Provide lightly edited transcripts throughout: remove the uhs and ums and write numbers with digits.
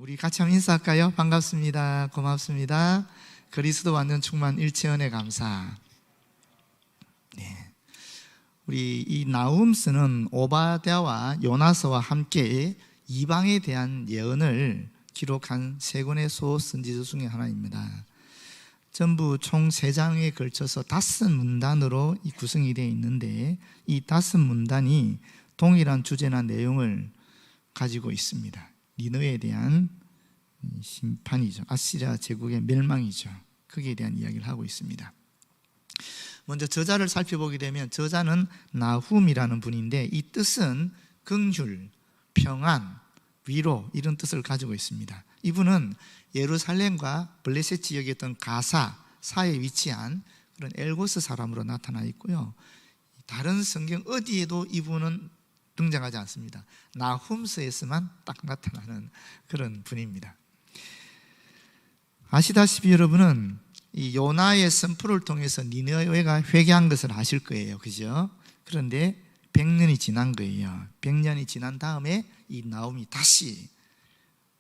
우리 같이 한번 인사할까요? 반갑습니다. 고맙습니다. 그리스도 완전 충만 일체은혜 감사. 네. 우리 이 나훔스는 오바댜와 요나서와 함께 이방에 대한 예언을 기록한 세 권의 소선지서 중에 하나입니다. 전부 총 3장에 걸쳐서 5문단으로 구성이 되어 있는데 이 5문단이 동일한 주제나 내용을 가지고 있습니다. 니느웨에 대한 심판이죠. 아시리아 제국의 멸망이죠. 거기에 대한 이야기를 하고 있습니다. 먼저 저자를 살펴보게 되면 저자는 나훔이라는 분인데 이 뜻은 긍휼, 평안, 위로 이런 뜻을 가지고 있습니다. 이분은 예루살렘과 블레셋 지역이었던 가사 사이에 위치한 그런 엘고스 사람으로 나타나 있고요. 다른 성경 어디에도 이분은 등장하지 않습니다. 나훔서에서만 딱 나타나는 그런 분입니다. 아시다시피 여러분은 이 요나의 선포를 통해서 니느웨가 회개한 것을 아실 거예요. 그죠? 그런데 100년이 지난 거예요. 100년이 지난 다음에 이 나훔이 다시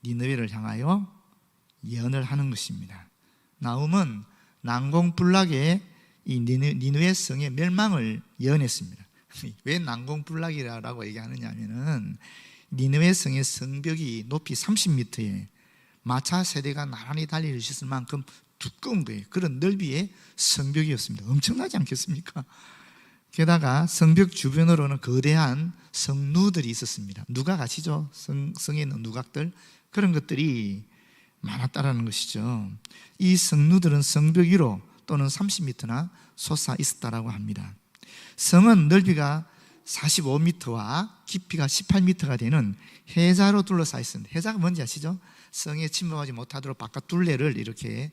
니느웨를 향하여 예언을 하는 것입니다. 나훔은 난공불락의 이 니느웨 성의 멸망을 예언했습니다. 왜 난공불락이라고 얘기하느냐 하면은 니느웨 성의 성벽이 높이 30m에 마차 세대가 나란히 달릴 수 있을 만큼 두꺼운 거예요. 그런 넓이의 성벽이었습니다. 엄청나지 않겠습니까? 게다가 성벽 주변으로는 거대한 성루들이 있었습니다. 누각 아시죠? 성에 있는 누각들, 그런 것들이 많았다라는 것이죠. 이 성루들은 성벽 위로 또는 30m나 솟아 있었다라고 합니다. 성은 넓이가 45m와 깊이가 18m가 되는 해자로 둘러싸여 있습니다. 해자가 뭔지 아시죠? 성에 침범하지 못하도록 바깥 둘레를 이렇게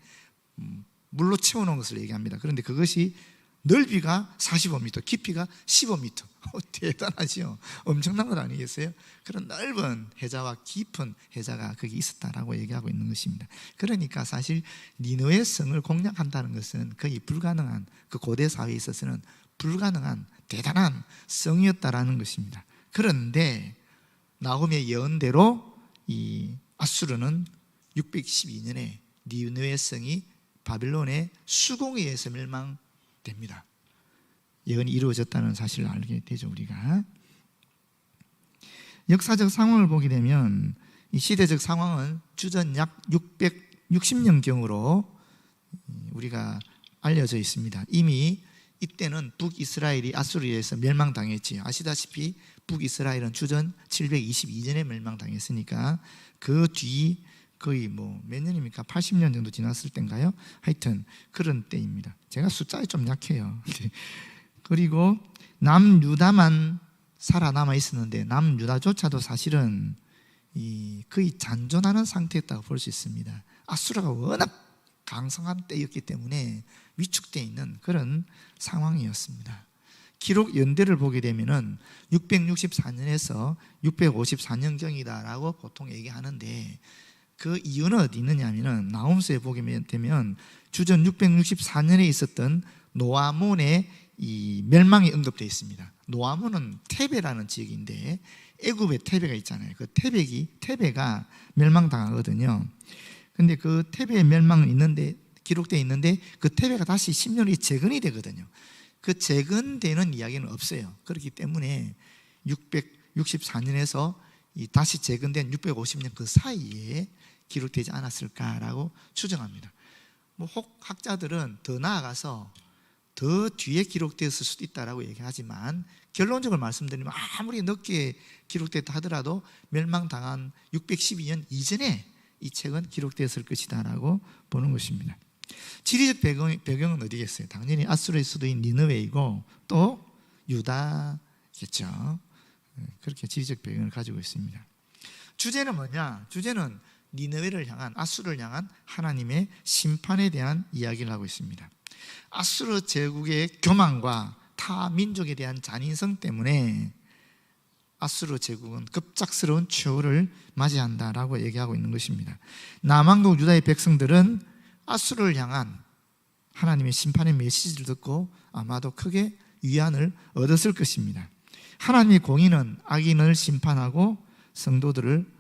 물로 채워놓은 것을 얘기합니다. 그런데 그것이 넓이가 45m, 깊이가 15m. 대단하죠? 엄청난 것 아니겠어요? 그런 넓은 해자와 깊은 해자가 거기 있었다라고 얘기하고 있는 것입니다. 그러니까 사실 니느웨 성을 공략한다는 것은 거의 불가능한, 그 고대 사회에 있어서는 불가능한 대단한 성이었다라는 것입니다. 그런데 나훔의 예언대로 이 아수르는 612년에 니느웨 성이 바빌론의 수공에 의해서 멸망됩니다. 예언이 이루어졌다는 사실을 알게 되죠. 우리가 역사적 상황을 보게 되면 이 시대적 상황은 주전 약 660년경으로 우리가 알려져 있습니다. 이미 이때는 북이스라엘이 아수르에 의해서 멸망당했지요. 아시다시피 북이스라엘은 주전 722년에 멸망당했으니까 그 뒤 거의 몇 년입니까? 80년 정도 지났을 때인가요? 하여튼 그런 때입니다. 제가 숫자에 좀 약해요. 그리고 남유다만 살아남아 있었는데 남유다조차도 사실은 거의 잔존하는 상태였다고 볼 수 있습니다. 아수르가 워낙 강성한 때였기 때문에 위축되어 있는 그런 상황이었습니다. 기록 연대를 보게 되면은 664년에서 654년경이다라고 보통 얘기하는데 그 이유는 어디 있느냐 하면은 나훔서에 보게 되면 주전 664년에 있었던 노아몬의 이 멸망이 언급되어 있습니다. 노아몬은 테베라는 지역인데 애굽에 테베가 있잖아요. 그 테베가 멸망당하거든요. 근데 그 테베의 멸망은 있는데 기록되어 있는데 그 테베가 다시 10년이 재건이 되거든요. 그 재건되는 이야기는 없어요. 그렇기 때문에 664년에서 다시 재건된 650년 그 사이에 기록되지 않았을까라고 추정합니다. 혹 학자들은 더 나아가서 더 뒤에 기록되었을 수도 있다라고 얘기하지만 결론적으로 말씀드리면 아무리 늦게 기록됐다 하더라도 멸망당한 612년 이전에 이 책은 기록되었을 것이다라고 보는 것입니다. 지리적 배경은 어디겠어요? 당연히 아수르의 수도인 니느웨이고 또 유다겠죠. 그렇게 지리적 배경을 가지고 있습니다. 주제는 뭐냐? 주제는 니느웨를 향한, 아수르를 향한 하나님의 심판에 대한 이야기를 하고 있습니다. 아수르 제국의 교만과 타 민족에 대한 잔인성 때문에 아수르 제국은 급작스러운 최후를 맞이한다라고 얘기하고 있는 것입니다. 남왕국 유다의 백성들은 아수르를 향한 하나님의 심판의 메시지를 듣고 아마도 크게 위안을 얻었을 것입니다. 하나님의 공의는 악인을 심판하고 성도들을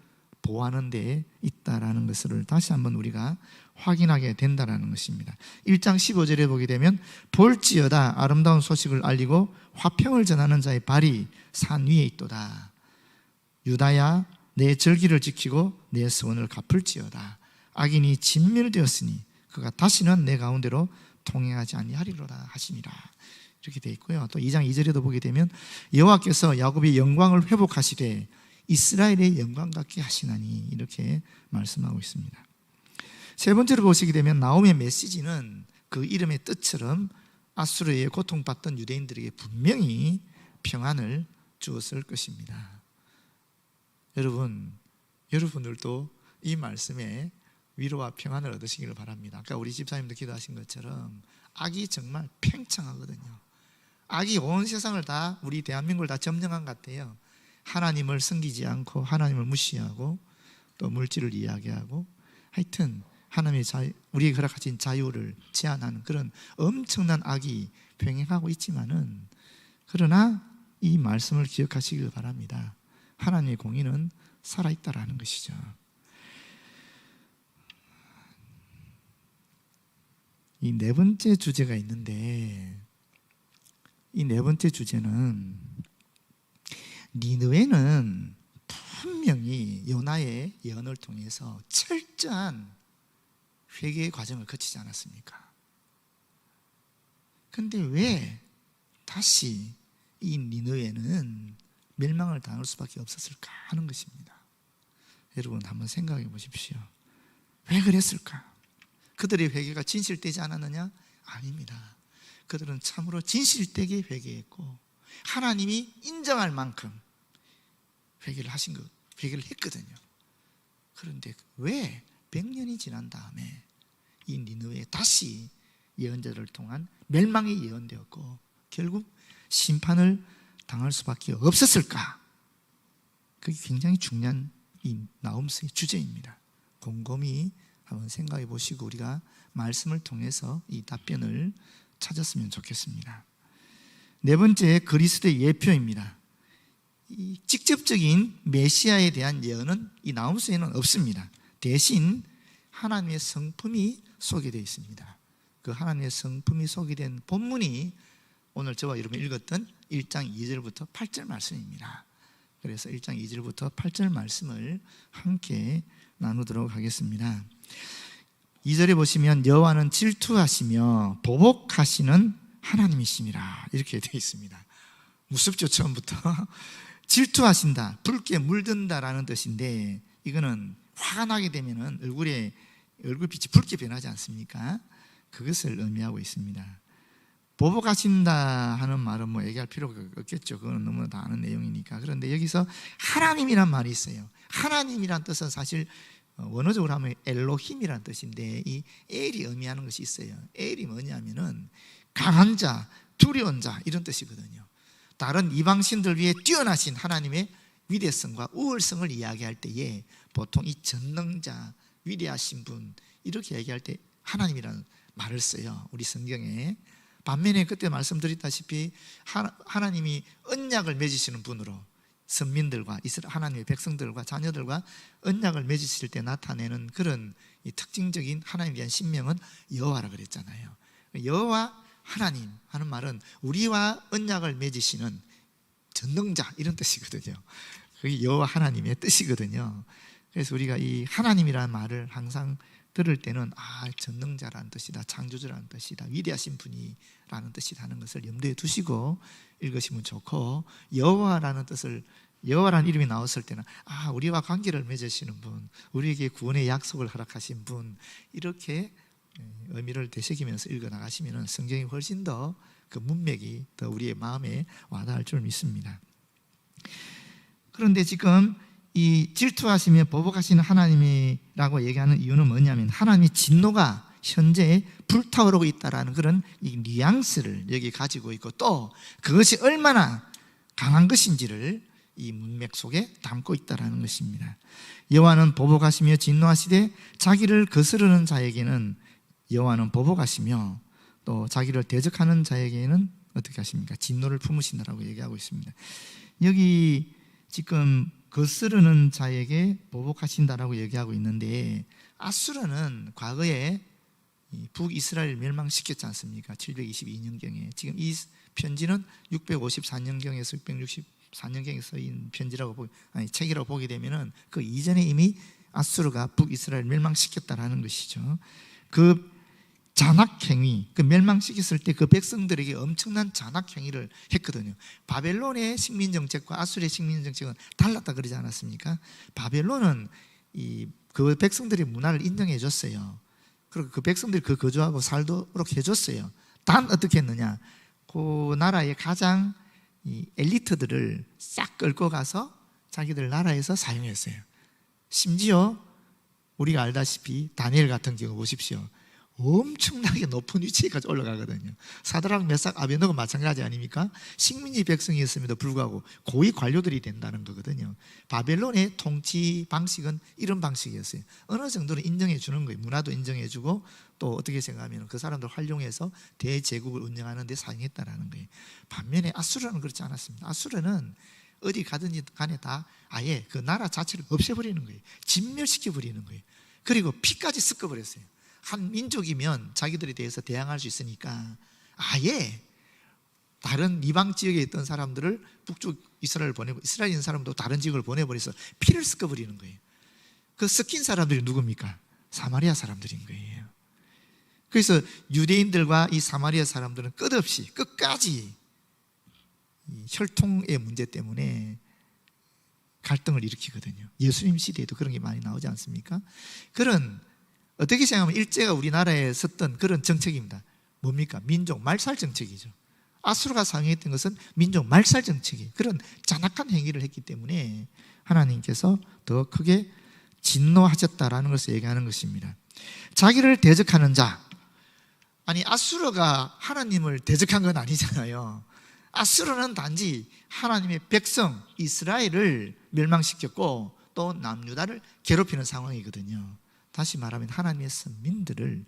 보호하는 데 있다라는 것을 다시 한번 우리가 확인하게 된다라는 것입니다. 1장 15절에 보게 되면 볼지어다 아름다운 소식을 알리고 화평을 전하는 자의 발이 산 위에 있도다. 유다야 내 절기를 지키고 내 서원을 갚을지어다. 악인이 진멸되었으니 그가 다시는 내 가운데로 통행하지 아니하리로다 하시니라. 이렇게 되어 있고요. 또 2장 2절에도 보게 되면 여호와께서 야곱의 영광을 회복하시되 이스라엘의 영광 같게 하시나니 이렇게 말씀하고 있습니다. 세 번째로 보시게 되면 나홈의 메시지는 그 이름의 뜻처럼 아수르에 고통받던 유대인들에게 분명히 평안을 주었을 것입니다. 여러분들도 이 말씀에 위로와 평안을 얻으시기를 바랍니다. 아까 우리 집사님도 기도하신 것처럼 악이 정말 팽창하거든요. 악이 온 세상을 다, 우리 대한민국을 다 점령한 것 같아요. 하나님을 섬기지 않고 하나님을 무시하고 또 물질을 이야기하고, 하여튼 하나님의 우리에게 허락하신 자유를 제한하는 그런 엄청난 악이 병행하고 있지만은, 그러나 이 말씀을 기억하시길 바랍니다. 하나님의 공의는 살아있다라는 것이죠. 이 네 번째 주제가 있는데, 이 네 번째 주제는 니느웨는 분명히 요나의 예언을 통해서 철저한 회개의 과정을 거치지 않았습니까? 그런데 왜 다시 이 니느웨는 멸망을 당할 수밖에 없었을까 하는 것입니다. 여러분 한번 생각해 보십시오. 왜 그랬을까? 그들의 회개가 진실되지 않았느냐? 아닙니다. 그들은 참으로 진실되게 회개했고 하나님이 인정할 만큼 회개를 했거든요. 그런데 왜 100년이 지난 다음에 이 니느웨에 다시 예언자를 통한 멸망이 예언되었고 결국 심판을 당할 수밖에 없었을까? 그게 굉장히 중요한 이 나홈서의 주제입니다. 곰곰이 한번 생각해 보시고 우리가 말씀을 통해서 이 답변을 찾았으면 좋겠습니다. 네 번째, 그리스도의 예표입니다. 이 직접적인 메시아에 대한 예언은 이 나홈서에는 없습니다. 대신 하나님의 성품이 소개되어 있습니다. 그 하나님의 성품이 소개된 본문이 오늘 저와 여러분이 읽었던 1장 2절부터 8절 말씀입니다. 그래서 1장 2절부터 8절 말씀을 함께 나누도록 하겠습니다. 2절에 보시면 여호와는 질투하시며 보복하시는 하나님이시니라 이렇게 되어 있습니다. 무섭죠, 처음부터. 질투하신다, 붉게 물든다라는 뜻인데, 이거는 화가 나게 되면 얼굴빛이 붉게 변하지 않습니까? 그것을 의미하고 있습니다. 보복하신다 하는 말은 뭐 얘기할 필요가 없겠죠. 그건 너무나 다 아는 내용이니까. 그런데 여기서 하나님이란 말이 있어요. 하나님이란 뜻은 사실 원어적으로 하면 엘로힘이란 뜻인데, 이 엘이 의미하는 것이 있어요. 엘이 뭐냐면은 강한 자, 두려운 자 이런 뜻이거든요. 다른 이방신들 위해 뛰어나신 하나님의 위대성과 우월성을 이야기할 때에 보통 이 전능자, 위대하신 분 이렇게 얘기할 때 하나님이라는 말을 써요, 우리 성경에. 반면에 그때 말씀드렸다시피 하나님이 언약을 맺으시는 분으로 선민들과 하나님의 백성들과 자녀들과 언약을 맺으실 때 나타내는 그런 이 특징적인 하나님에 대한 신명은 여호와라 그랬잖아요. 여호와 하나님 하는 말은 우리와 언약을 맺으시는 전능자 이런 뜻이거든요. 그게 여호와 하나님의 뜻이거든요. 그래서 우리가 이 하나님이라는 말을 항상 들을 때는 전능자라는 뜻이다, 창조주라는 뜻이다, 위대하신 분이라는 뜻이다 하는 것을 염두에 두시고 읽으시면 좋고, 여호와라는 뜻을, 여호와라는 이름이 나왔을 때는 우리와 관계를 맺으시는 분, 우리에게 구원의 약속을 허락하신 분, 이렇게 의미를 되새기면서 읽어나가시면 성경이 훨씬 더 그 문맥이 더 우리의 마음에 와닿을 줄 믿습니다. 그런데 지금 이 질투하시며 보복하시는 하나님이라고 얘기하는 이유는 뭐냐면, 하나님의 진노가 현재 불타오르고 있다라는 그런 이 뉘앙스를 여기 가지고 있고, 또 그것이 얼마나 강한 것인지를 이 문맥 속에 담고 있다라는 것입니다. 여호와는 보복하시며 진노하시되 자기를 거스르는 자에게는 여호와는 보복하시며 또 자기를 대적하는 자에게는 어떻게 하십니까? 진노를 품으신다라고 얘기하고 있습니다. 여기 지금 거스르는 자에게 보복하신다라고 얘기하고 있는데, 아수르는 과거에 북이스라엘을 멸망시켰지 않습니까? 722년경에. 지금 이 편지는 654년경에서 664년경에 쓰인 편지라고 책이라고 보게 되면은 그 이전에 이미 아수르가 북이스라엘을 멸망시켰다라는 것이죠. 그 잔악행위, 그 멸망시켰을 때 그 백성들에게 엄청난 잔악행위를 했거든요. 바벨론의 식민정책과 아수르의 식민정책은 달랐다 그러지 않았습니까? 바벨론은 그 백성들의 문화를 인정해 줬어요. 그리고 그 백성들이 그 거주하고 살도록 해줬어요. 단 어떻게 했느냐, 그 나라의 가장 엘리트들을 싹 끌고 가서 자기들 나라에서 사용했어요. 심지어 우리가 알다시피 다니엘 같은 경우 보십시오. 엄청나게 높은 위치에까지 올라가거든요. 사드락, 메삭, 아벤노가 마찬가지 아닙니까? 식민지 백성이었음에도 불구하고 고위 관료들이 된다는 거거든요. 바벨론의 통치 방식은 이런 방식이었어요. 어느 정도는 인정해 주는 거예요. 문화도 인정해 주고, 또 어떻게 생각하면 그 사람들 활용해서 대제국을 운영하는 데 사용했다는 거예요. 반면에 아수르는 그렇지 않았습니다. 아수르는 어디 가든지 간에 다 아예 그 나라 자체를 없애버리는 거예요. 진멸시켜버리는 거예요. 그리고 피까지 섞어버렸어요. 한 민족이면 자기들에 대해서 대항할 수 있으니까 아예 다른 이방 지역에 있던 사람들을 북쪽 이스라엘을 보내고, 이스라엘에 있는 사람도 다른 지역을 보내버려서 피를 섞어버리는 거예요. 그 섞인 사람들이 누굽니까? 사마리아 사람들인 거예요. 그래서 유대인들과 이 사마리아 사람들은 끝없이 끝까지 이 혈통의 문제 때문에 갈등을 일으키거든요. 예수님 시대에도 그런 게 많이 나오지 않습니까? 그런, 어떻게 생각하면 일제가 우리나라에 썼던 그런 정책입니다. 뭡니까? 민족 말살 정책이죠. 아수르가 사용했던 것은 민족 말살 정책이에요. 그런 잔악한 행위를 했기 때문에 하나님께서 더 크게 진노하셨다라는 것을 얘기하는 것입니다. 자기를 대적하는 자, 아니 아수르가 하나님을 대적한 건 아니잖아요. 아수르는 단지 하나님의 백성 이스라엘을 멸망시켰고 또 남유다를 괴롭히는 상황이거든요. 다시 말하면 하나님의 선민들을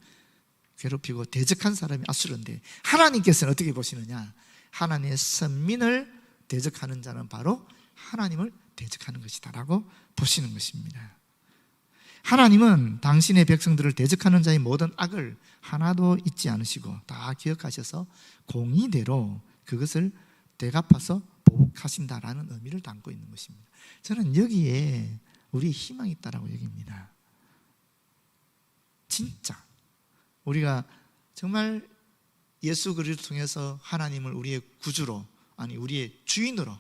괴롭히고 대적한 사람이 아수르인데, 하나님께서는 어떻게 보시느냐? 하나님의 선민을 대적하는 자는 바로 하나님을 대적하는 것이다 라고 보시는 것입니다. 하나님은 당신의 백성들을 대적하는 자의 모든 악을 하나도 잊지 않으시고 다 기억하셔서 공의대로 그것을 되갚아서 보복하신다라는 의미를 담고 있는 것입니다. 저는 여기에 우리의 희망이 있다라고 여깁니다. 진짜 우리가 정말 예수 그리스도를 통해서 하나님을 우리의 구주로, 아니 우리의 주인으로,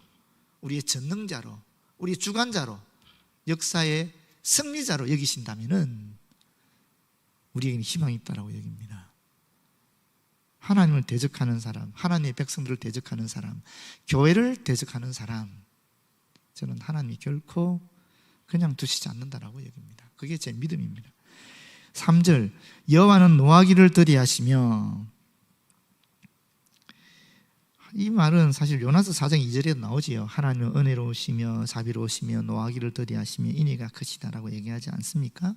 우리의 전능자로, 우리의 주관자로, 역사의 승리자로 여기신다면은 우리에게는 희망이 있다라고 여깁니다. 하나님을 대적하는 사람, 하나님의 백성들을 대적하는 사람, 교회를 대적하는 사람, 저는 하나님이 결코 그냥 두시지 않는다라고 여깁니다. 그게 제 믿음입니다. 3절, 여호와는 노하기를 더디하시며, 이 말은 사실 요나서 4장 2절에도 나오지요. 하나님은 은혜로우시며 자비로우시며 노하기를 더디하시며 인애가 크시다라고 얘기하지 않습니까?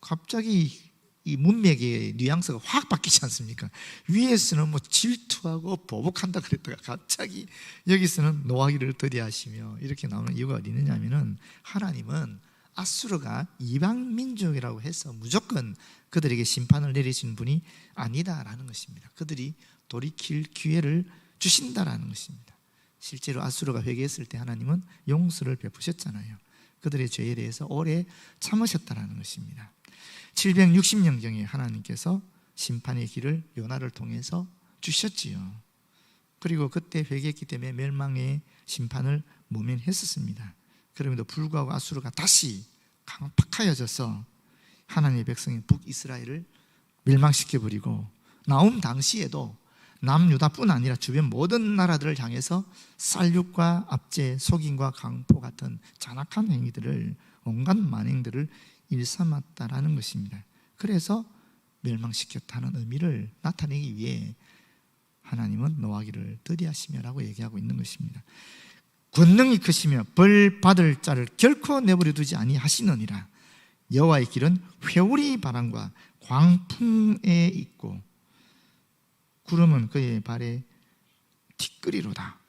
갑자기 이 문맥의 뉘앙스가 확 바뀌지 않습니까? 위에서는 뭐 질투하고 보복한다 그랬다가 갑자기 여기서는 노하기를 더디하시며 이렇게 나오는 이유가 어디 있느냐면은, 하나님은 아수르가 이방 민족이라고 해서 무조건 그들에게 심판을 내리신 분이 아니다라는 것입니다. 그들이 돌이킬 기회를 주신다라는 것입니다. 실제로 아수르가 회개했을 때 하나님은 용서를 베푸셨잖아요. 그들의 죄에 대해서 오래 참으셨다라는 것입니다. 760년경에 하나님께서 심판의 길을 요나를 통해서 주셨지요. 그리고 그때 회개했기 때문에 멸망의 심판을 모면했었습니다. 그럼에도 불구하고 아수르가 다시 강팍하여져서 하나님의 백성인 북이스라엘을 멸망시켜버리고, 나옴 당시에도 남유다뿐 아니라 주변 모든 나라들을 향해서 쌀육과 압제, 속임과 강포 같은 잔악한 행위들을, 온갖 만행들을 일삼았다라는 것입니다. 그래서 멸망시켰다는 의미를 나타내기 위해 하나님은 노하기를 더디하시며라고 얘기하고 있는 것입니다. 권능이 크시며 벌 받을 자를 결코 내버려 두지 아니하시느니라. 여호와의 길은 회오리 바람과 광풍에 있고 구름은 그의 발에 티끌이로다.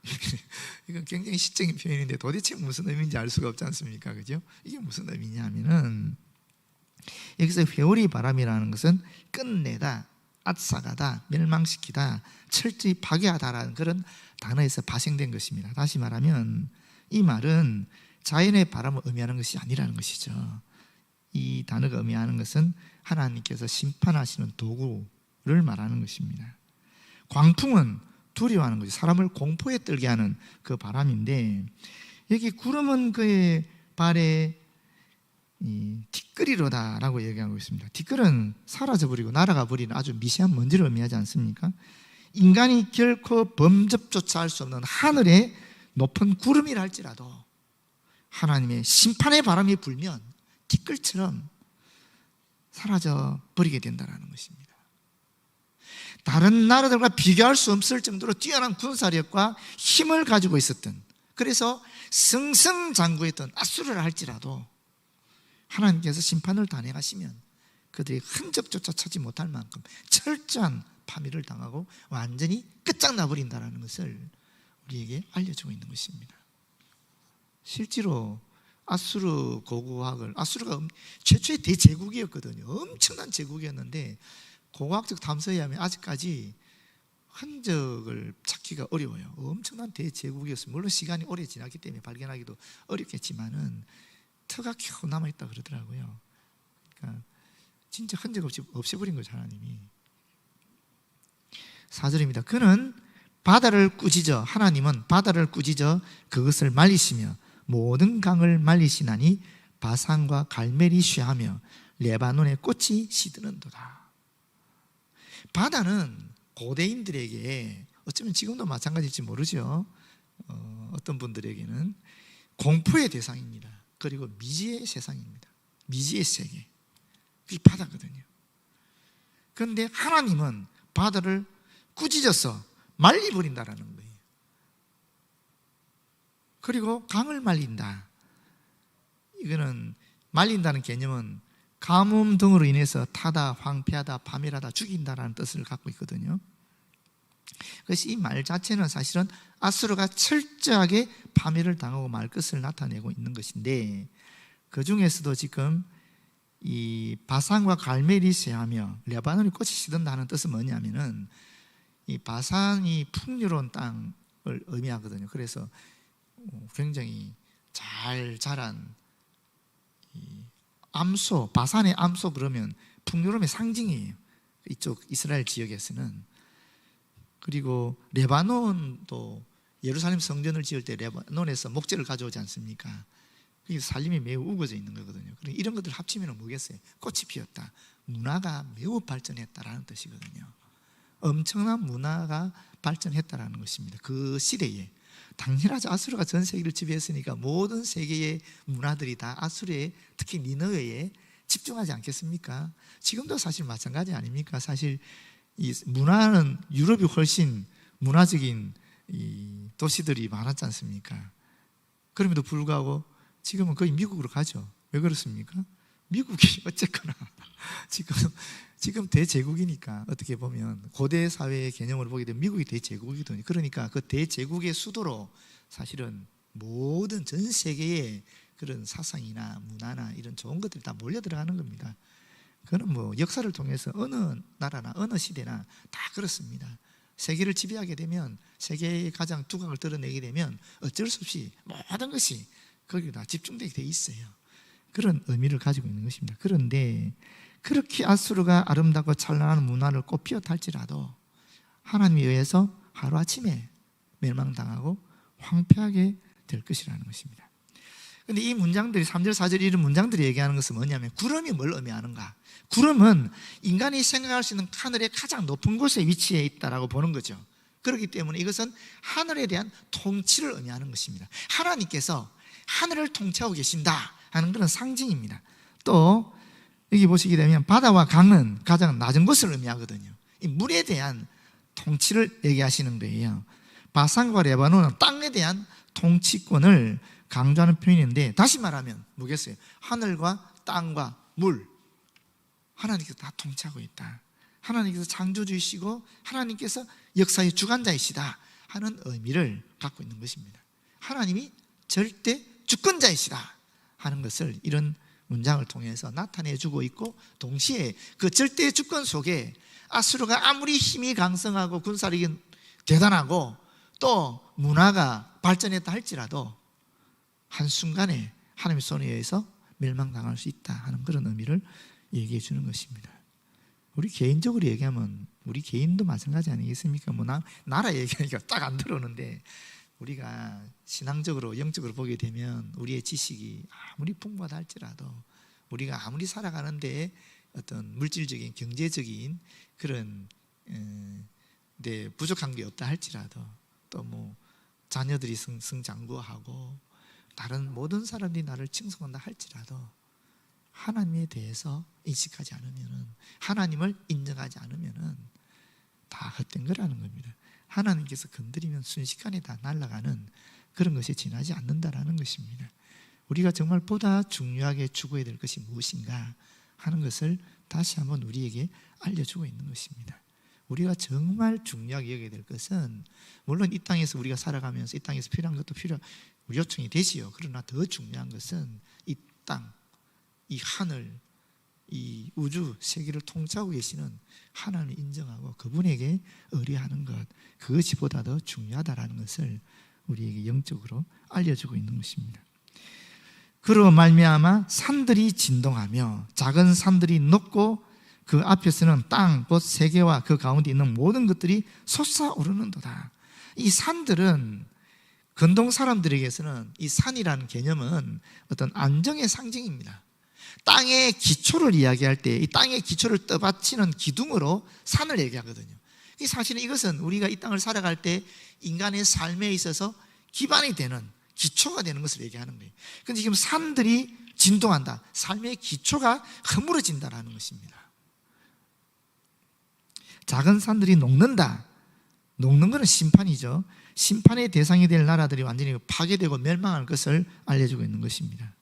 이건 굉장히 시적인 표현인데 도대체 무슨 의미인지 알 수가 없지 않습니까? 그죠? 이게 무슨 의미냐면은 여기서 회오리 바람이라는 것은 끝내다, 앗사가다, 멸망시키다, 철저히 파괴하다라는 그런 단어에서 파생된 것입니다. 다시 말하면 이 말은 자연의 바람을 의미하는 것이 아니라는 것이죠. 이 단어가 의미하는 것은 하나님께서 심판하시는 도구를 말하는 것입니다. 광풍은 두려워하는 거죠. 사람을 공포에 떨게 하는 그 바람인데, 여기 구름은 그의 발에 티끌이로다라고 얘기하고 있습니다. 티끌은 사라져버리고 날아가버리는 아주 미세한 먼지를 의미하지 않습니까? 인간이 결코 범접조차 할 수 없는 하늘의 높은 구름이라 할지라도 하나님의 심판의 바람이 불면 티끌처럼 사라져 버리게 된다는 것입니다. 다른 나라들과 비교할 수 없을 정도로 뛰어난 군사력과 힘을 가지고 있었던, 그래서 승승장구했던 아수르라 할지라도 하나님께서 심판을 단행하시면 그들이 흔적조차 찾지 못할 만큼 철저한 파멸을 당하고 완전히 끝장나버린다는 것을 우리에게 알려주고 있는 것입니다. 실제로 아수르 고고학을, 아수르가 최초의 대제국이었거든요. 엄청난 제국이었는데 고고학적 탐사에 의하면 아직까지 흔적을 찾기가 어려워요. 엄청난 대제국이었어요. 물론 시간이 오래 지났기 때문에 발견하기도 어렵겠지만은 터가 겨우 남아있다 그러더라고요. 그러니까 진짜 흔적 없이 없애버린 거죠, 하나님이. 4절입니다. 그는 바다를 꾸짖어, 하나님은 바다를 꾸짖어 그것을 말리시며 모든 강을 말리시나니 바산과 갈멜이 쉬하며 레바논의 꽃이 시드는도다. 바다는 고대인들에게, 어쩌면 지금도 마찬가지일지 모르죠, 어떤 분들에게는 공포의 대상입니다. 그리고 미지의 세상입니다. 미지의 세계, 그게 바다거든요. 그런데 하나님은 바다를 꾸짖어서 말리버린다라는 거예요. 그리고 강을 말린다. 이거는 말린다는 개념은 가뭄 등으로 인해서 타다, 황폐하다, 파멸하다, 죽인다라는 뜻을 갖고 있거든요. 그래서 이 말 자체는 사실은 아수르가 철저하게 파멸을 당하고 말 것을 나타내고 있는 것인데, 그 중에서도 지금 이 바산과 갈멜이 쇠하며 레바논이 꽃이 시든다는 뜻은 뭐냐면은 이 바산이 풍요로운 땅을 의미하거든요. 그래서 굉장히 잘 자란 암소, 바산의 암소 그러면 풍요로움의 상징이에요, 이쪽 이스라엘 지역에서는. 그리고 레바논도 예루살렘 성전을 지을 때 레바논에서 목재를 가져오지 않습니까? 그게 살림이 매우 우거져 있는 거거든요. 그러니까 이런 것들 합치면 뭐겠어요? 꽃이 피었다, 문화가 매우 발전했다라는 뜻이거든요. 엄청난 문화가 발전했다라는 것입니다. 그 시대에 당연하죠. 아수르가 전 세계를 지배했으니까 모든 세계의 문화들이 다 아수르에, 특히 니느웨에 집중하지 않겠습니까? 지금도 사실 마찬가지 아닙니까? 사실 이 문화는 유럽이 훨씬 문화적인 이 도시들이 많았지 않습니까? 그럼에도 불구하고 지금은 거의 미국으로 가죠. 왜 그렇습니까? 미국이 어쨌거나 지금 대제국이니까, 어떻게 보면 고대 사회의 개념으로 보게 되면 미국이 대제국이거든요. 그러니까 그 대제국의 수도로 사실은 모든 전 세계의 그런 사상이나 문화나 이런 좋은 것들이 다 몰려 들어가는 겁니다. 그거는 뭐 역사를 통해서 어느 나라나 어느 시대나 다 그렇습니다. 세계를 지배하게 되면, 세계의 가장 두각을 드러내게 되면 어쩔 수 없이 모든 것이 거기에 다 집중되게 돼 있어요. 그런 의미를 가지고 있는 것입니다. 그런데 그렇게 아수르가 아름답고 찬란한 문화를 꽃피웠다 할지라도 하나님에 의해서 하루아침에 멸망당하고 황폐하게 될 것이라는 것입니다. 그런데 이 문장들이 3절 4절 이런 문장들이 얘기하는 것은 뭐냐면, 구름이 뭘 의미하는가? 구름은 인간이 생각할 수 있는 하늘의 가장 높은 곳에 위치해 있다라고 보는 거죠. 그렇기 때문에 이것은 하늘에 대한 통치를 의미하는 것입니다. 하나님께서 하늘을 통치하고 계신다 하는 그런 상징입니다. 또 여기 보시게 되면 바다와 강은 가장 낮은 곳을 의미하거든요. 이 물에 대한 통치를 얘기하시는 거예요. 바산과 레바논은 땅에 대한 통치권을 강조하는 표현인데, 다시 말하면 뭐겠어요? 하늘과 땅과 물, 하나님께서 다 통치하고 있다. 하나님께서 창조주이시고 하나님께서 역사의 주관자이시다 하는 의미를 갖고 있는 것입니다. 하나님이 절대 주권자이시다 하는 것을 이런 문장을 통해서 나타내주고 있고, 동시에 그 절대 주권 속에 아수르가 아무리 힘이 강성하고 군사력이 대단하고 또 문화가 발전했다 할지라도 한순간에 하나님의 손에 의해서 멸망당할 수 있다 하는 그런 의미를 얘기해 주는 것입니다. 우리 개인적으로 얘기하면 우리 개인도 마찬가지 아니겠습니까? 뭐 나라 얘기하니까 딱 안 들어오는데, 우리가 신앙적으로 영적으로 보게 되면 우리의 지식이 아무리 풍부하다 할지라도, 우리가 아무리 살아가는데 어떤 물질적인 경제적인 그런 부족한 게 없다 할지라도, 또 뭐 자녀들이 승장구하고 다른 모든 사람들이 나를 칭송한다 할지라도, 하나님에 대해서 인식하지 않으면은, 하나님을 인정하지 않으면은 다 헛된 거라는 겁니다. 하나님께서 건드리면 순식간에 다 날아가는 그런 것이 지나지 않는다라는 것입니다. 우리가 정말 보다 중요하게 추구해야 될 것이 무엇인가 하는 것을 다시 한번 우리에게 알려주고 있는 것입니다. 우리가 정말 중요하게 여겨야 될 것은, 물론 이 땅에서 우리가 살아가면서 이 땅에서 필요한 것도 우리 요청이 되지요. 그러나 더 중요한 것은 이 땅, 이 하늘, 이 우주 세계를 통치하고 계시는 하나님을 인정하고 그분에게 의뢰하는 것, 그것이 보다 더 중요하다라는 것을 우리에게 영적으로 알려주고 있는 것입니다. 그로 말미암아 산들이 진동하며 작은 산들이 높고 그 앞에서는 땅 곧 세계와 그 가운데 있는 모든 것들이 솟아오르는도다. 이 산들은 근동 사람들에게서는 이 산이라는 개념은 어떤 안정의 상징입니다. 땅의 기초를 이야기할 때 이 땅의 기초를 떠받치는 기둥으로 산을 얘기하거든요. 사실은 이것은 우리가 이 땅을 살아갈 때 인간의 삶에 있어서 기반이 되는, 기초가 되는 것을 얘기하는 거예요. 그런데 지금 산들이 진동한다, 삶의 기초가 허물어진다라는 것입니다. 작은 산들이 녹는다. 녹는 것은 심판이죠. 심판의 대상이 될 나라들이 완전히 파괴되고 멸망할 것을 알려주고 있는 것입니다.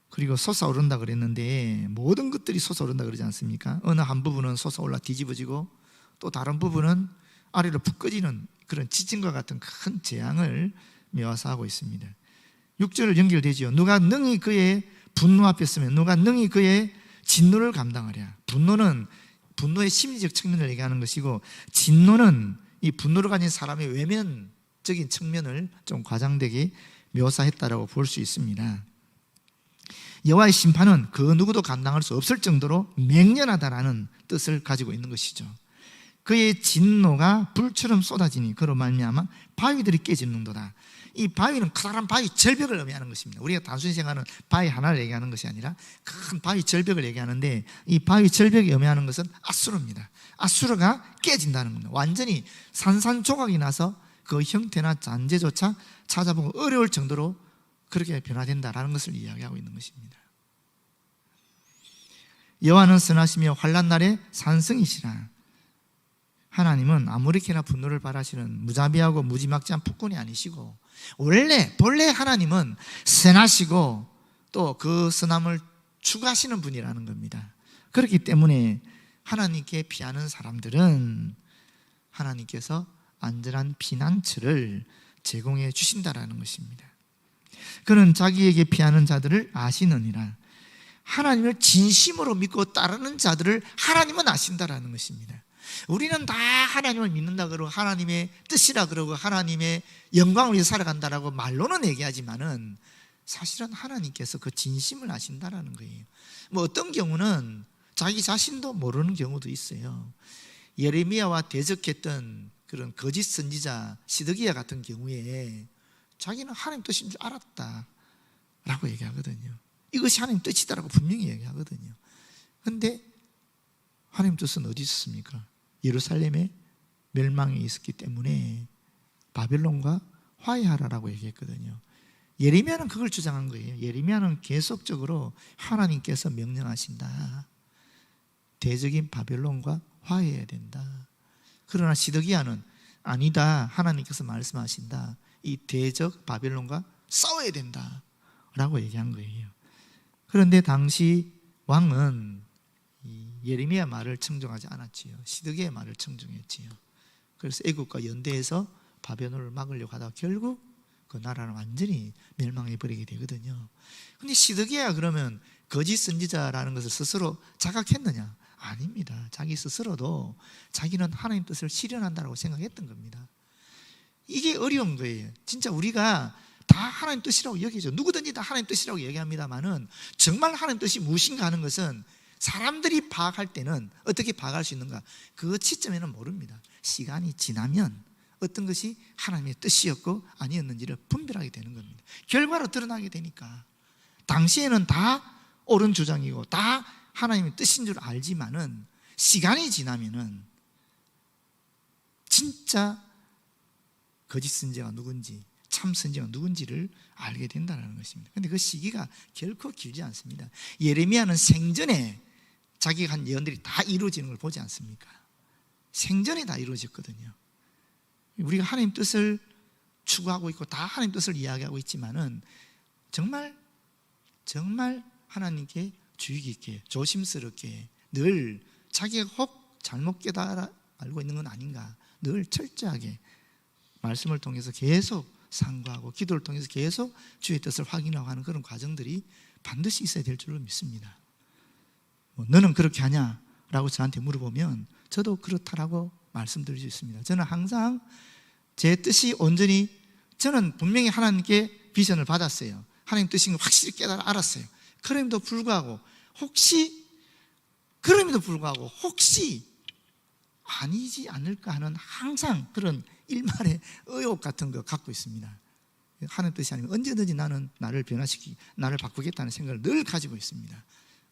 그리고 솟아오른다 그랬는데, 모든 것들이 솟아오른다 그러지 않습니까? 어느 한 부분은 솟아올라 뒤집어지고 또 다른 부분은 아래로 푹 꺼지는 그런 지진과 같은 큰 재앙을 묘사하고 있습니다. 6절을 연결되지요. 누가 능히 그의 분노 앞에 서면 누가 능히 그의 진노를 감당하랴. 분노의 심리적 측면을 얘기하는 것이고, 진노는 이 분노를 가진 사람의 외면적인 측면을 좀 과장되게 묘사했다라고 볼 수 있습니다. 여호와의 심판은 그 누구도 감당할 수 없을 정도로 맹렬하다라는 뜻을 가지고 있는 것이죠. 그의 진노가 불처럼 쏟아지니 그로 말미암아 바위들이 깨지는도다. 이 바위는 커다란 바위 절벽을 의미하는 것입니다. 우리가 단순히 생각하는 바위 하나를 얘기하는 것이 아니라 큰 바위 절벽을 얘기하는데, 이 바위 절벽이 의미하는 것은 아수르입니다. 아수르가 깨진다는 겁니다. 완전히 산산조각이 나서 그 형태나 잔재조차 찾아보고 어려울 정도로 그렇게 변화된다라는 것을 이야기하고 있는 것입니다. 여호와는 선하시며 환난 날에 산성이시라. 하나님은 아무렇게나 분노를 발하시는 무자비하고 무지막지한 폭군이 아니시고, 본래 하나님은 선하시고 또 그 선함을 추구하시는 분이라는 겁니다. 그렇기 때문에 하나님께 피하는 사람들은 하나님께서 안전한 피난처를 제공해 주신다라는 것입니다. 그는 자기에게 피하는 자들을 아시느니라. 하나님을 진심으로 믿고 따르는 자들을 하나님은 아신다라는 것입니다. 우리는 다 하나님을 믿는다 그러고 하나님의 뜻이라 그러고 하나님의 영광을 위해서 살아간다라고 말로는 얘기하지만은, 사실은 하나님께서 그 진심을 아신다라는 거예요. 뭐 어떤 경우는 자기 자신도 모르는 경우도 있어요. 예레미야와 대적했던 그런 거짓 선지자 시드기야 같은 경우에 자기는 하나님 뜻인 줄 알았다라고 얘기하거든요. 이것이 하나님 뜻이다라고 분명히 얘기하거든요. 그런데 하나님 뜻은 어디 있었습니까? 예루살렘에 멸망이 있었기 때문에 바벨론과 화해하라라고 얘기했거든요. 예레미야는 그걸 주장한 거예요. 예레미야는 계속적으로 하나님께서 명령하신다. 대적인 바벨론과 화해해야 된다. 그러나 시드기야는 아니다. 하나님께서 말씀하신다. 이 대적 바벨론과 싸워야 된다 라고 얘기한 거예요. 그런데 당시 왕은 예레미야 말을 청종하지 않았지요. 시드기야의 말을 청종했지요. 그래서 애국과 연대해서 바벨론을 막으려고 하다가 결국 그 나라는 완전히 멸망해 버리게 되거든요. 근데 시드기야가 그러면 거짓 선지자라는 것을 스스로 자각했느냐? 아닙니다. 자기 스스로도 자기는 하나님 뜻을 실현한다고 생각했던 겁니다. 이게 어려운 거예요. 진짜 우리가 다 하나님 뜻이라고 여기죠. 누구든지 다 하나님 뜻이라고 얘기합니다만은 정말 하나님 뜻이 무엇인가 하는 것은 사람들이 파악할 때는 어떻게 파악할 수 있는가? 그 시점에는 모릅니다. 시간이 지나면 어떤 것이 하나님의 뜻이었고 아니었는지를 분별하게 되는 겁니다. 결과로 드러나게 되니까. 당시에는 다 옳은 주장이고 다 하나님의 뜻인 줄 알지만은 시간이 지나면은 진짜 거짓 선지자가 누군지 참 선지자가 누군지를 알게 된다는 것입니다. 그런데 그 시기가 결코 길지 않습니다. 예레미야는 생전에 자기가 한 예언들이 다 이루어지는 걸 보지 않습니까? 생전에 다 이루어졌거든요. 우리가 하나님 뜻을 추구하고 있고 다 하나님 뜻을 이야기하고 있지만은 정말 하나님께 주의 깊게 조심스럽게 늘 자기가 혹 잘못 깨달아 알고 있는 건 아닌가 늘 철저하게 말씀을 통해서 계속 상고하고 기도를 통해서 계속 주의 뜻을 확인하고 하는 그런 과정들이 반드시 있어야 될 줄로 믿습니다. 너는 그렇게 하냐라고 저한테 물어보면 저도 그렇다라고 말씀드릴 수 있습니다. 저는 항상 제 뜻이 온전히 저는 분명히 하나님께 비전을 받았어요. 하나님 뜻인 걸 확실히 깨달아 알았어요. 그럼에도 불구하고 혹시 아니지 않을까 하는 항상 그런 일말의 의혹 같은 거 갖고 있습니다. 하나님 뜻이 아니면 언제든지 나를 변화시키기, 나를 바꾸겠다는 생각을 늘 가지고 있습니다.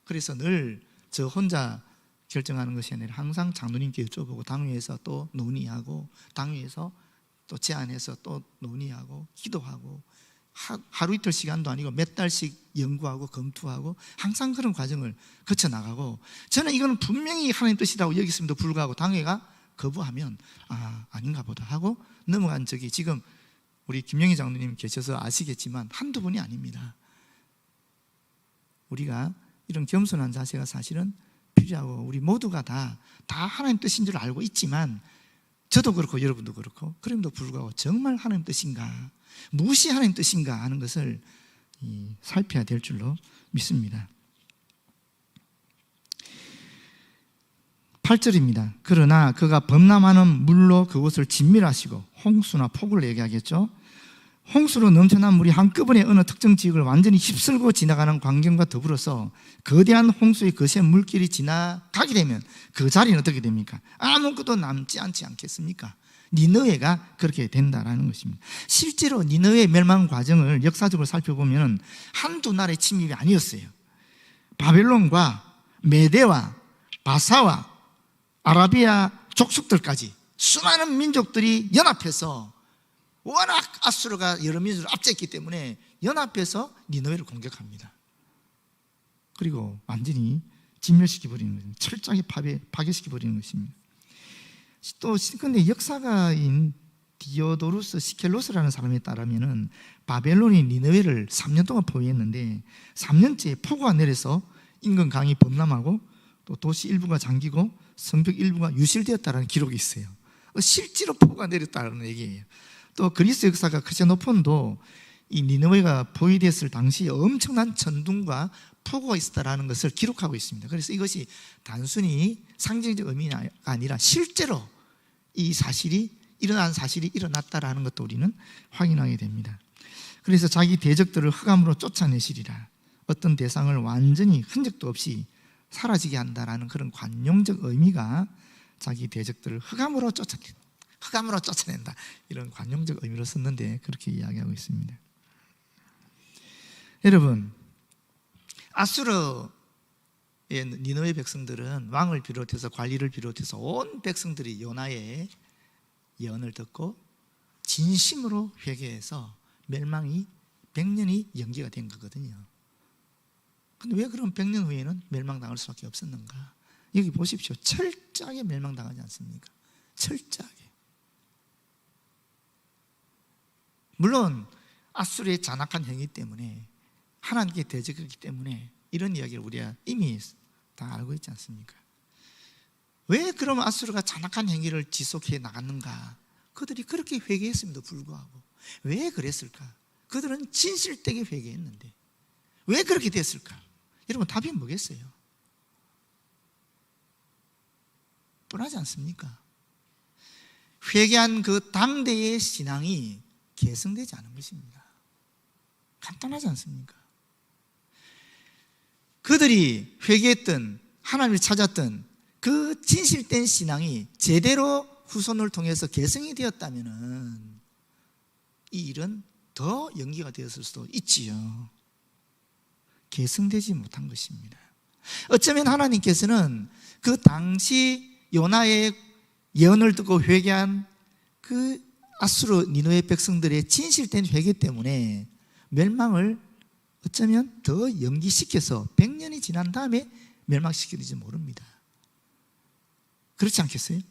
그래서 늘 저 혼자 결정하는 것이 아니라 항상 장로님께 여쭤보고 당위에서 또 논의하고 당위에서 또 제안해서 또 논의하고 기도하고 하루 이틀 시간도 아니고 몇 달씩 연구하고 검토하고 항상 그런 과정을 거쳐나가고 저는 이거는 분명히 하나님 뜻이라고 여겼음에도 불구하고 당회가 거부하면 아닌가 보다 하고 넘어간 적이 지금 우리 김영희 장로님 계셔서 아시겠지만 한두 번이 아닙니다. 우리가 이런 겸손한 자세가 사실은 필요하고 우리 모두가 다 하나님 뜻인 줄 알고 있지만 저도 그렇고 여러분도 그렇고 그럼에도 불구하고 정말 하나님 뜻인가 무엇이 하나님 뜻인가 하는 것을 살펴야 될 줄로 믿습니다. 8절입니다. 그러나 그가 범람하는 물로 그곳을 진멸하시고 홍수나 폭우를 얘기하겠죠. 홍수로 넘쳐난 물이 한꺼번에 어느 특정 지역을 완전히 휩쓸고 지나가는 광경과 더불어서 거대한 홍수의 거센 물길이 지나가게 되면 그 자리는 어떻게 됩니까? 아무것도 남지 않지 않겠습니까? 니느웨가 그렇게 된다라는 것입니다. 실제로 니느웨의 멸망 과정을 역사적으로 살펴보면 한두 나라의 침입이 아니었어요. 바벨론과 메대와 바사와 아라비아 족속들까지 수많은 민족들이 연합해서 워낙 아수르가 여러 민족을 압제했기 때문에 연합해서 니느웨를 공격합니다. 그리고 완전히 진멸시켜버리는 것입니다. 철저하게 파괴시켜버리는 것입니다. 또 근데 역사가인 디오도루스 시켈로스라는 사람에 따르면은 바벨론이 니느웨를 3년 동안 포위했는데 3년째 폭우가 내려서 인근 강이 범람하고 또 도시 일부가 잠기고 성벽 일부가 유실되었다는 기록이 있어요. 실제로 폭우가 내렸다는 얘기예요. 또 그리스 역사가 크세노폰도 이 니느웨가 포위됐을 당시 엄청난 천둥과 폭우가 있었다는 것을 기록하고 있습니다. 그래서 이것이 단순히 상징적 의미가 아니라 실제로 이 사실이 일어난 사실이 일어났다라는 것도 우리는 확인하게 됩니다. 그래서 자기 대적들을 흑암으로 쫓아내시리라. 어떤 대상을 완전히 흔적도 없이 사라지게 한다라는 그런 관용적 의미가 자기 대적들을 흑암으로 쫓아낸다 이런 관용적 의미로 썼는데 그렇게 이야기하고 있습니다. 여러분, 아수르의 니느웨 백성들은 왕을 비롯해서 관리를 비롯해서 온 백성들이 요나의 예언을 듣고 진심으로 회개해서 멸망이 100년이 연기가 된 거거든요. 근데 왜 그럼 100년 후에는 멸망당할 수밖에 없었는가? 여기 보십시오. 철저하게 멸망당하지 않습니까? 철저하게. 물론 아수르의 잔악한 행위 때문에 하나님께 대적했기 때문에 이런 이야기를 우리가 이미 다 알고 있지 않습니까? 왜 그럼 아수르가 잔악한 행위를 지속해 나갔는가? 그들이 그렇게 회개했음에도 불구하고 왜 그랬을까? 그들은 진실되게 회개했는데 왜 그렇게 됐을까? 여러분, 답이 뭐겠어요? 뻔하지 않습니까? 회개한 그 당대의 신앙이 계승되지 않은 것입니다. 간단하지 않습니까? 그들이 회개했던, 하나님을 찾았던 그 진실된 신앙이 제대로 후손을 통해서 계승이 되었다면 이 일은 더 연기가 되었을 수도 있지요. 계승되지 못한 것입니다. 어쩌면 하나님께서는 그 당시 요나의 예언을 듣고 회개한 그 아수르 니느웨 백성들의 진실된 회개 때문에 멸망을 어쩌면 더 연기시켜서 100년이 지난 다음에 멸망시키는지 모릅니다. 그렇지 않겠어요?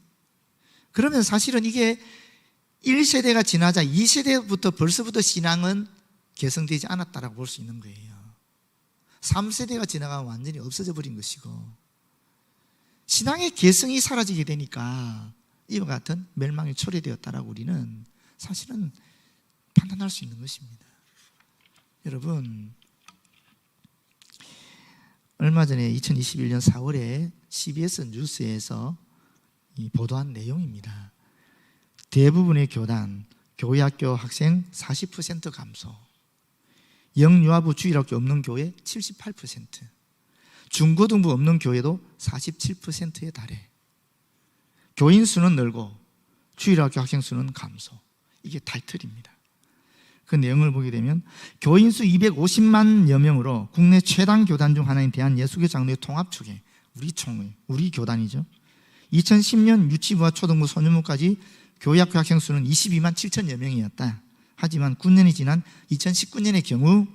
그러면 사실은 이게 1세대가 지나자 2세대부터 벌써부터 신앙은 개성되지 않았다라고 볼 수 있는 거예요. 3세대가 지나가면 완전히 없어져 버린 것이고, 신앙의 개성이 사라지게 되니까 이와 같은 멸망이 초래되었다라고 우리는 사실은 판단할 수 있는 것입니다. 여러분, 얼마 전에 2021년 4월에 CBS 뉴스에서 보도한 내용입니다. 대부분의 교단, 교회학교 학생 40% 감소, 영유아부 주일학교 없는 교회 78%, 중고등부 없는 교회도 47%에 달해. 교인 수는 늘고 주일학교 학생 수는 감소. 이게 타이틀입니다. 그 내용을 보게 되면 교인 수 250만여 명으로 국내 최단 교단 중 하나인 대한예수교 장로회 통합축에 우리 교단이죠. 2010년 유치부와 초등부 소년부까지 교회학교 학생 수는 22만 7천여 명이었다. 하지만 9년이 지난 2019년의 경우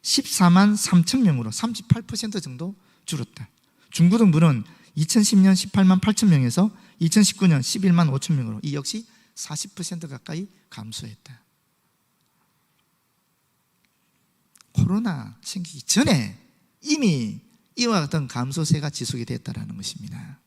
14만 3천 명으로 38% 정도 줄었다. 중고등부는 2010년 18만 8천 명에서 2019년 11만 5천 명으로 이 역시 40% 가까이 감소했다. 코로나 생기기 전에 이미 이와 같은 감소세가 지속이 됐다는 것입니다.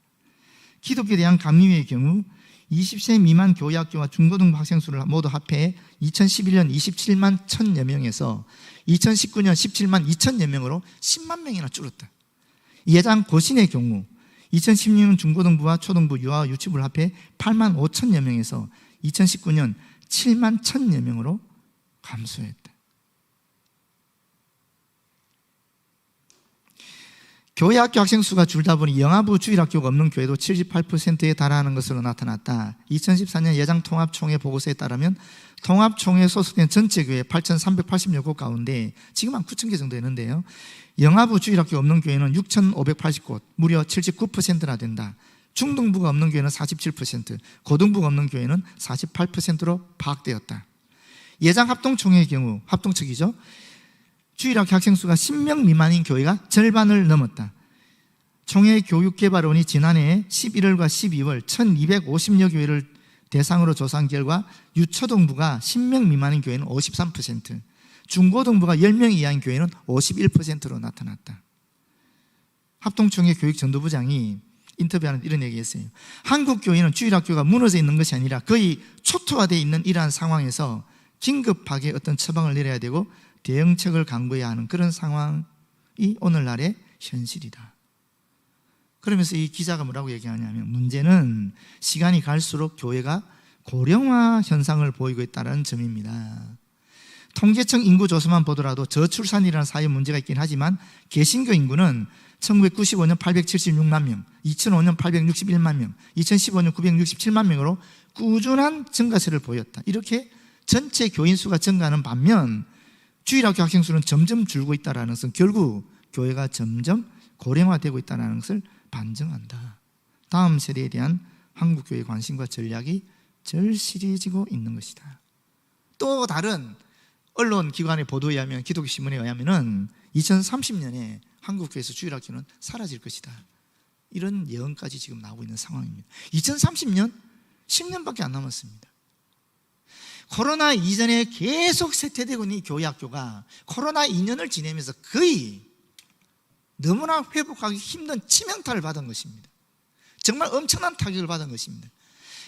기독교에 대한 감리회의 경우 20세 미만 교회학교와 중고등부 학생 수를 모두 합해 2011년 27만 1천여 명에서 2019년 17만 2천여 명으로 10만 명이나 줄었다. 예장 고신의 경우 2016년 중고등부와 초등부 유아 유치부를 합해 8만 5천여 명에서 2019년 7만 1천여 명으로 감소했다. 교회학교 학생 수가 줄다 보니 영아부 주일학교가 없는 교회도 78%에 달하는 것으로 나타났다. 2014년 예장통합총회 보고서에 따르면 통합총회에 소속된 전체 교회 8,380여 곳 가운데 지금 한 9,000개 정도 되는데요, 영아부 주일학교 없는 교회는 6,580곳, 무려 79%나 된다. 중등부가 없는 교회는 47%, 고등부가 없는 교회는 48%로 파악되었다. 예장합동총회의 경우, 합동측이죠, 주일학교 학생 수가 10명 미만인 교회가 절반을 넘었다. 총회교육개발원이 지난해 11월과 12월 1250여 교회를 대상으로 조사한 결과 유초등부가 10명 미만인 교회는 53%, 중고등부가 10명 이하인 교회는 51%로 나타났다. 합동총회 교육전도부장이 인터뷰하는데 이런 얘기했어요. 한국 교회는 주일학교가 무너져 있는 것이 아니라 거의 초토화되어 있는 이러한 상황에서 긴급하게 어떤 처방을 내려야 되고 대응책을 강구해야 하는 그런 상황이 오늘날의 현실이다. 그러면서 이 기자가 뭐라고 얘기하냐면, 문제는 시간이 갈수록 교회가 고령화 현상을 보이고 있다는 점입니다. 통계청 인구조사만 보더라도 저출산이라는 사회 문제가 있긴 하지만 개신교 인구는 1995년 876만 명, 2005년 861만 명, 2015년 967만 명으로 꾸준한 증가세를 보였다. 이렇게 전체 교인 수가 증가하는 반면 주일학교 학생 수는 점점 줄고 있다는 것은 결국 교회가 점점 고령화되고 있다는 것을 반증한다. 다음 세대에 대한 한국교회의 관심과 전략이 절실해지고 있는 것이다. 또 다른 언론기관의 보도에 의하면, 기독교신문에 의하면 2030년에 한국교회에서 주일학교는 사라질 것이다. 이런 예언까지 지금 나오고 있는 상황입니다. 2030년? 10년밖에 안 남았습니다. 코로나 이전에 계속 쇠퇴되고 있는 이 교회학교가 코로나 2년을 지내면서 거의 너무나 회복하기 힘든 치명타를 받은 것입니다. 정말 엄청난 타격을 받은 것입니다.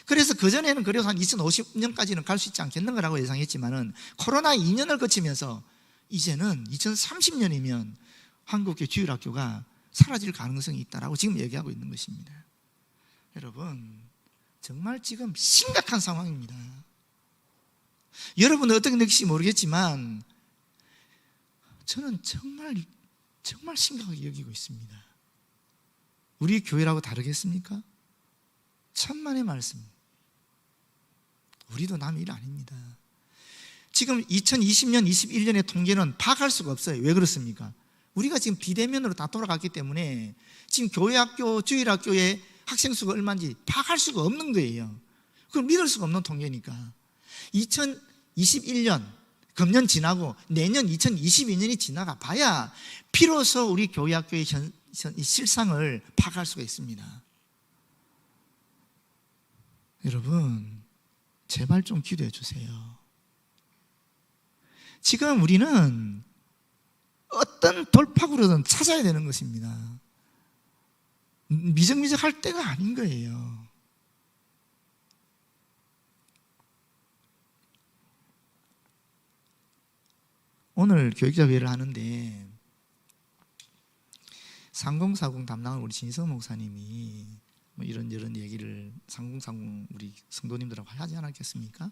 그래서 그전에는 그래도 한 2050년까지는 갈 수 있지 않겠는가라고 예상했지만은 코로나 2년을 거치면서 이제는 2030년이면 한국의 주일학교가 사라질 가능성이 있다라고 지금 얘기하고 있는 것입니다. 여러분, 정말 지금 심각한 상황입니다. 여러분은 어떻게 느끼실지 모르겠지만 저는 정말 심각하게 여기고 있습니다. 우리 교회라고 다르겠습니까? 천만의 말씀. 우리도 남의 일 아닙니다. 지금 2020년, 21년의 통계는 파악할 수가 없어요. 왜 그렇습니까? 우리가 지금 비대면으로 다 돌아갔기 때문에 지금 교회학교, 주일학교의 학생 수가 얼마인지 파악할 수가 없는 거예요. 그걸 믿을 수가 없는 통계니까. 2021년, 금년 지나고 내년 2022년이 지나가 봐야 비로소 우리 교회학교의 실상을 파악할 수가 있습니다. 여러분, 제발 좀 기도해 주세요. 지금 우리는 어떤 돌파구로든 찾아야 되는 것입니다. 미적미적할 때가 아닌 거예요. 오늘 교육자회를 하는데 3040 담당을 우리 진성 목사님이 뭐 이런저런 얘기를 3040 우리 성도님들하고 하지 않았겠습니까?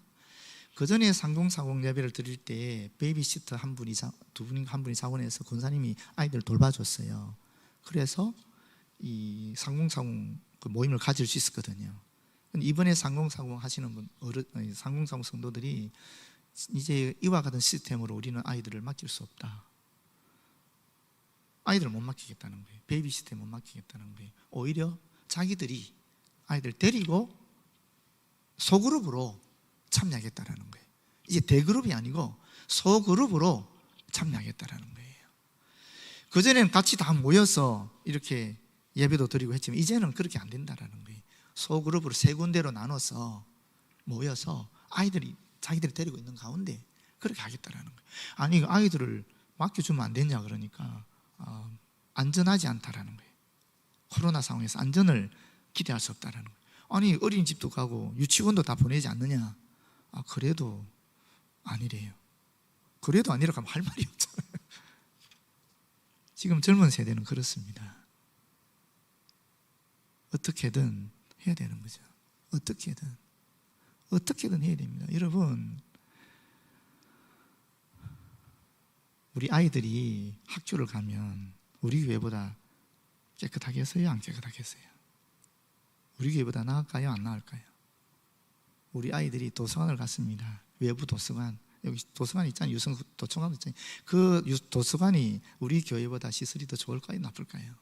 그 전에 3040 예배를 드릴 때 베이비시터 한 분이 자원해서 권사님이 아이들 돌봐줬어요. 그래서 이 3040 그 모임을 가질 수 있었거든요. 이번에 3040 하시는 분, 3040 성도들이 이제 이와 같은 시스템으로 우리는 아이들을 맡길 수 없다. 아이들을 못 맡기겠다는 거예요. 베이비시터에 못 맡기겠다는 거예요. 오히려 자기들이 아이들 데리고 소그룹으로 참여하겠다라는 거예요. 이제 대그룹이 아니고 소그룹으로 참여하겠다라는 거예요. 그전에는 같이 다 모여서 이렇게 예배도 드리고 했지만 이제는 그렇게 안 된다라는 거예요. 소그룹으로 세 군데로 나눠서 모여서 아이들이 자기들이 데리고 있는 가운데 그렇게 하겠다라는 거예요. 아니 아이들을 맡겨주면 안 되냐 그러니까 안전하지 않다라는 거예요. 코로나 상황에서 안전을 기대할 수 없다라는 거예요. 아니 어린이집도 가고 유치원도 다 보내지 않느냐. 그래도 아니래요. 그래도 아니라고 하면 할 말이 없잖아요. 지금 젊은 세대는 그렇습니다. 어떻게든 해야 되는 거죠. 어떻게든 해야 됩니다. 여러분, 우리 아이들이 학교를 가면 우리 교회보다 깨끗하겠어요? 안 깨끗하겠어요? 우리 교회보다 나을까요? 안 나을까요? 우리 아이들이 도서관을 갔습니다. 외부 도서관. 여기 도서관 있잖아요. 유성 도서관 있잖아요. 그 도서관이 우리 교회보다 시설이 더 좋을까요? 나쁠까요?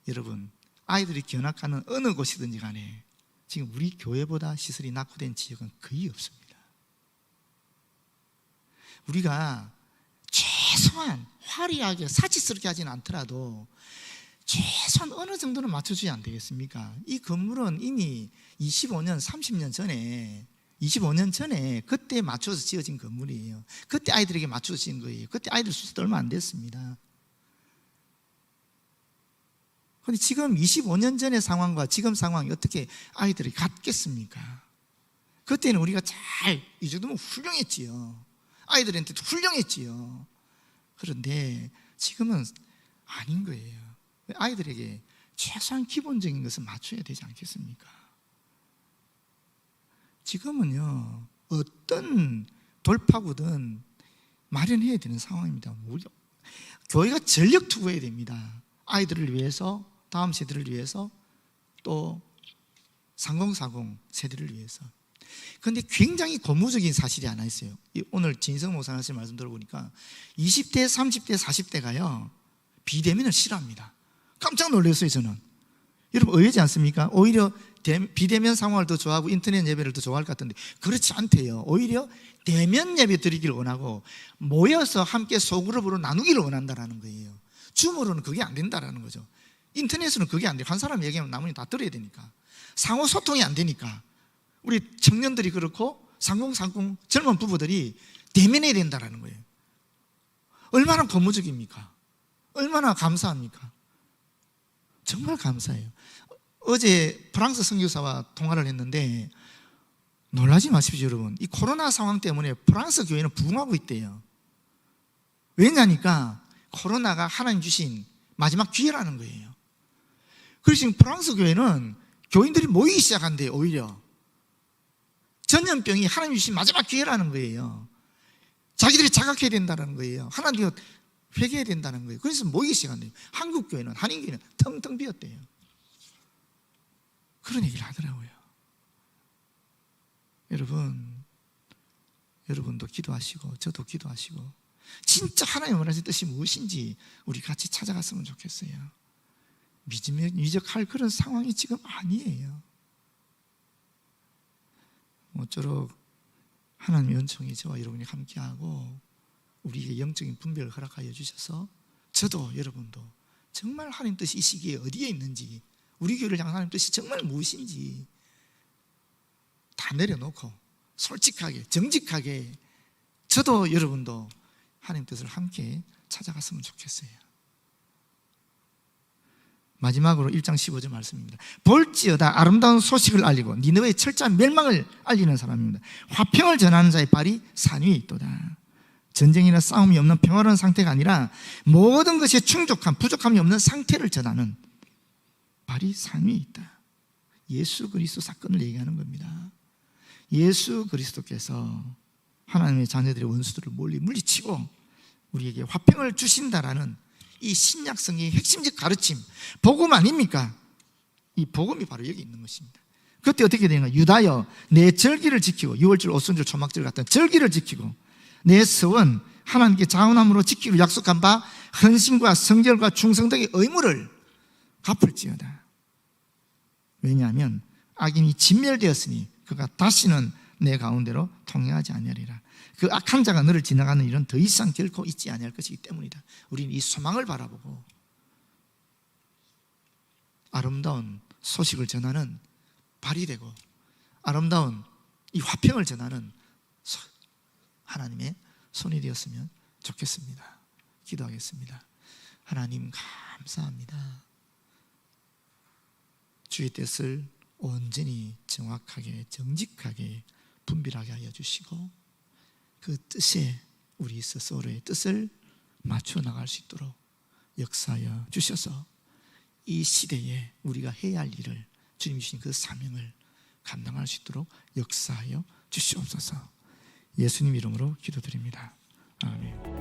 여러분, 아이들이 견학하는 어느 곳이든지 간에 지금 우리 교회보다 시설이 낙후된 지역은 거의 없습니다. 우리가 최소한 화려하게 사치스럽게 하지는 않더라도 최소한 어느 정도는 맞춰줘야 안 되겠습니까? 이 건물은 이미 25년, 30년 전에 25년 전에 그때 맞춰서 지어진 건물이에요. 그때 아이들에게 맞춰서 지은 거예요. 그때 아이들 수도 얼마 안 됐습니다. 그런데 지금 25년 전의 상황과 지금 상황이 어떻게 아이들이 같겠습니까? 그때는 우리가 이 정도면 훌륭했지요. 아이들한테도 훌륭했지요. 그런데 지금은 아닌 거예요. 아이들에게 최소한 기본적인 것을 맞춰야 되지 않겠습니까? 지금은요, 어떤 돌파구든 마련해야 되는 상황입니다. 교회가 전력 투구해야 됩니다. 아이들을 위해서, 다음 세대를 위해서, 또 3040 세대를 위해서. 그런데 굉장히 고무적인 사실이 하나 있어요. 오늘 진성 목사님 하신 말씀 들어보니까 20대, 30대, 40대가요 비대면을 싫어합니다. 깜짝 놀랐어요. 저는. 여러분 의외지 않습니까? 오히려 비대면 상황을 더 좋아하고 인터넷 예배를 더 좋아할 것 같은데 그렇지 않대요. 오히려 대면 예배 드리기를 원하고 모여서 함께 소그룹으로 나누기를 원한다는 거예요. 줌으로는 그게 안 된다는 거죠. 인터넷으로는 그게 안 돼요. 한 사람 얘기하면 나머지 다 들어야 되니까. 상호 소통이 안 되니까 우리 청년들이 그렇고 3030 젊은 부부들이 대면해야 된다는 거예요. 얼마나 고무적입니까? 얼마나 감사합니까? 정말 감사해요. 어제 프랑스 선교사와 통화를 했는데 놀라지 마십시오, 여러분. 이 코로나 상황 때문에 프랑스 교회는 부흥하고 있대요. 왜냐니까 코로나가 하나님 주신 마지막 기회라는 거예요. 그래서 지금 프랑스 교회는 교인들이 모이기 시작한대요. 오히려 전염병이 하나님 주신 마지막 기회라는 거예요. 자기들이 자각해야 된다는 거예요. 하나님 회개해야 된다는 거예요. 그래서 모이기 시작한대요. 한국 교회는, 한인교회는 텅텅 비었대요. 그런 얘기를 하더라고요. 여러분도 기도하시고 저도 기도하시고 진짜 하나님 원하시는 뜻이 무엇인지 우리 같이 찾아갔으면 좋겠어요. 미적할 그런 상황이 지금 아니에요. 모쪼록 하나님의 은총이 저와 여러분이 함께하고 우리에게 영적인 분별을 허락하여 주셔서 저도 여러분도 정말 하나님 뜻이 이 시기에 어디에 있는지, 우리 교회를 향한 하나님 뜻이 정말 무엇인지 다 내려놓고 솔직하게 정직하게 저도 여러분도 하나님 뜻을 함께 찾아갔으면 좋겠어요. 마지막으로 1장 15절 말씀입니다. 볼지어다 아름다운 소식을 알리고 니느웨의 철저한 멸망을 알리는 사람입니다. 화평을 전하는 자의 발이 산 위에 있도다. 전쟁이나 싸움이 없는 평화로운 상태가 아니라 모든 것이 충족한, 부족함이 없는 상태를 전하는 발이 산 위에 있다. 예수 그리스도 사건을 얘기하는 겁니다. 예수 그리스도께서 하나님의 자녀들의 원수들을 멀리 물리치고 우리에게 화평을 주신다라는 이 신약성의 핵심적 가르침, 복음 아닙니까? 이 복음이 바로 여기 있는 것입니다. 그때 어떻게 되는가? 유다여 내 절기를 지키고, 유월절, 오순절, 초막절 같은 절기를 지키고 내 서원 하나님께 자원함으로 지키기로 약속한 바 헌신과 성결과 충성 등의 의무를 갚을지어다. 왜냐하면 악인이 진멸되었으니 그가 다시는 내 가운데로 통행하지 아니하리라. 그 악한 자가 너를 지나가는 일은 더 이상 결코 있지 아니할 것이기 때문이다. 우리는 이 소망을 바라보고 아름다운 소식을 전하는 발이 되고 아름다운 이 화평을 전하는 하나님의 손이 되었으면 좋겠습니다. 기도하겠습니다. 하나님 감사합니다. 주의 뜻을 온전히 정확하게 정직하게 분별하게 하여 주시고 그 뜻에 우리 스스로의 뜻을 맞춰 나갈 수 있도록 역사하여 주셔서 이 시대에 우리가 해야 할 일을, 주님 주신 그 사명을 감당할 수 있도록 역사하여 주시옵소서. 예수님 이름으로 기도드립니다. 아멘.